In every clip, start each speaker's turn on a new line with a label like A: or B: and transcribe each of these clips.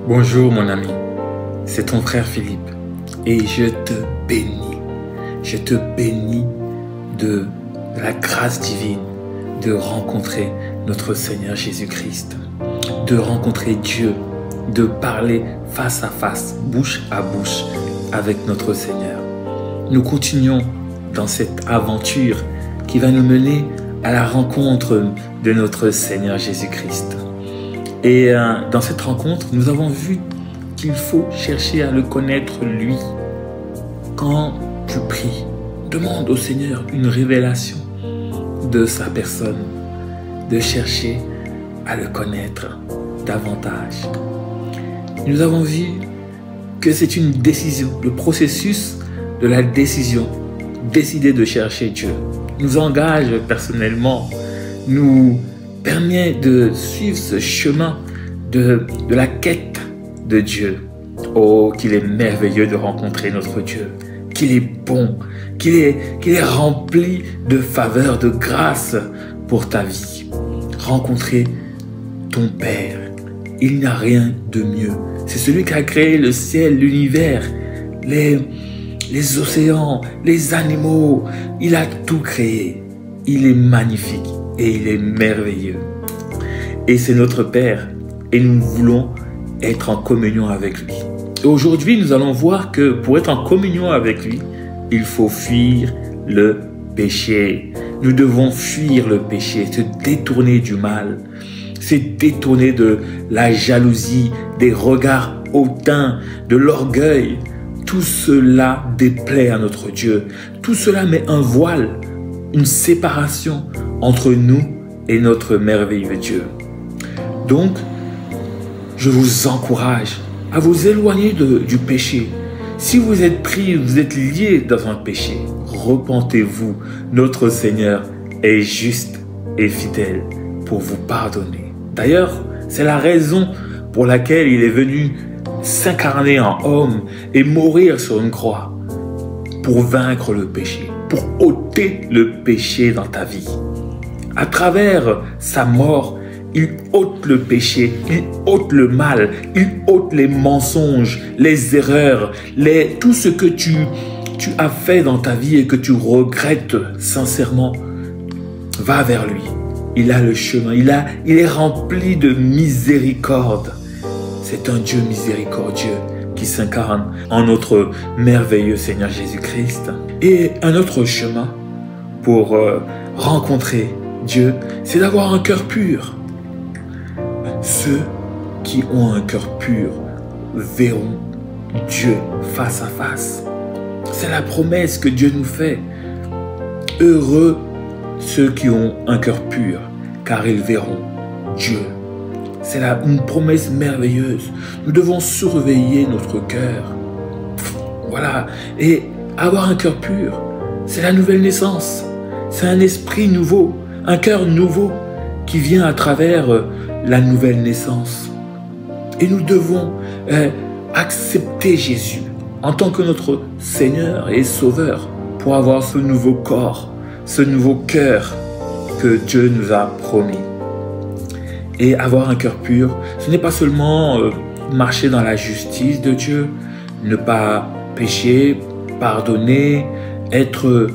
A: Bonjour mon ami, c'est ton frère Philippe et je te bénis. Je te bénis de la grâce divine de rencontrer notre Seigneur Jésus-Christ, de rencontrer Dieu, de parler face à face, bouche à bouche avec notre Seigneur. Nous continuons dans cette aventure qui va nous mener à la rencontre de notre Seigneur Jésus-Christ. Et dans cette rencontre, nous avons vu qu'il faut chercher à le connaître lui. Quand tu pries, demande au Seigneur une révélation de sa personne, de chercher à le connaître davantage. Nous avons vu que c'est une décision, le processus de la décision, décider de chercher Dieu, nous engage personnellement, nous permet de suivre ce chemin de la quête de Dieu. Oh, qu'il est merveilleux de rencontrer notre Dieu, qu'il est bon, qu'il est rempli de faveur, de grâce pour ta vie. Rencontrer ton Père, il n'y a rien de mieux. C'est celui qui a créé le ciel, l'univers, les océans, les animaux. Il a tout créé. Il est magnifique et il est merveilleux. Et c'est notre Père et nous voulons être en communion avec lui. Et aujourd'hui, nous allons voir que pour être en communion avec lui, il faut fuir le péché. Nous devons fuir le péché, se détourner du mal, se détourner de la jalousie, des regards hautains, de l'orgueil. Tout cela déplaît à notre Dieu. Tout cela met un voile, une séparation entre nous et notre merveilleux Dieu. Donc, je vous encourage à vous éloigner du péché. Si vous êtes pris, vous êtes lié dans un péché, repentez-vous. Notre Seigneur est juste et fidèle pour vous pardonner. D'ailleurs, c'est la raison pour laquelle il est venu s'incarner en homme et mourir sur une croix pour vaincre le péché, pour ôter le péché dans ta vie. À travers sa mort, il ôte le péché, il ôte le mal, il ôte les mensonges, les erreurs, tout ce que tu as fait dans ta vie et que tu regrettes sincèrement. Va vers lui. Il a le chemin, il est rempli de miséricorde. C'est un Dieu miséricordieux qui s'incarne en notre merveilleux Seigneur Jésus-Christ. Et un autre chemin pour rencontrer Dieu, c'est d'avoir un cœur pur. Ceux qui ont un cœur pur verront Dieu face à face. C'est la promesse que Dieu nous fait. Heureux ceux qui ont un cœur pur, car ils verront Dieu. C'est une promesse merveilleuse. Nous devons surveiller notre cœur. Voilà. Et avoir un cœur pur, c'est la nouvelle naissance. C'est un esprit nouveau, un cœur nouveau qui vient à travers la nouvelle naissance. Et nous devons accepter Jésus en tant que notre Seigneur et Sauveur pour avoir ce nouveau corps, ce nouveau cœur que Dieu nous a promis. Et avoir un cœur pur, ce n'est pas seulement marcher dans la justice de Dieu, ne pas pécher, pardonner, être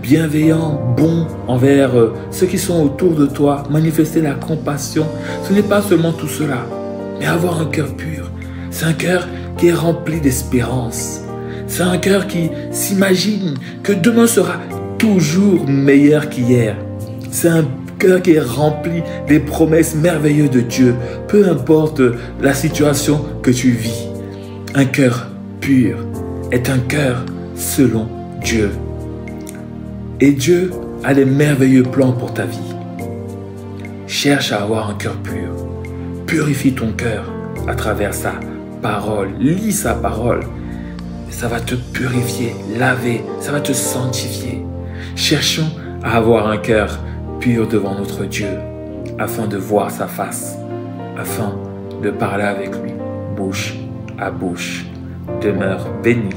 A: bienveillant, bon envers ceux qui sont autour de toi, manifester la compassion. Ce n'est pas seulement tout cela, mais avoir un cœur pur. C'est un cœur qui est rempli d'espérance. C'est un cœur qui s'imagine que demain sera toujours meilleur qu'hier. C'est un cœur qui est rempli des promesses merveilleuses de Dieu, peu importe la situation que tu vis. Un cœur pur est un cœur selon Dieu. Et Dieu a des merveilleux plans pour ta vie. Cherche à avoir un cœur pur. Purifie ton cœur à travers sa parole. Lis sa parole. Ça va te purifier, laver, ça va te sanctifier. Cherchons à avoir un cœur pur devant notre Dieu, afin de voir sa face, afin de parler avec lui, bouche à bouche. Demeure béni.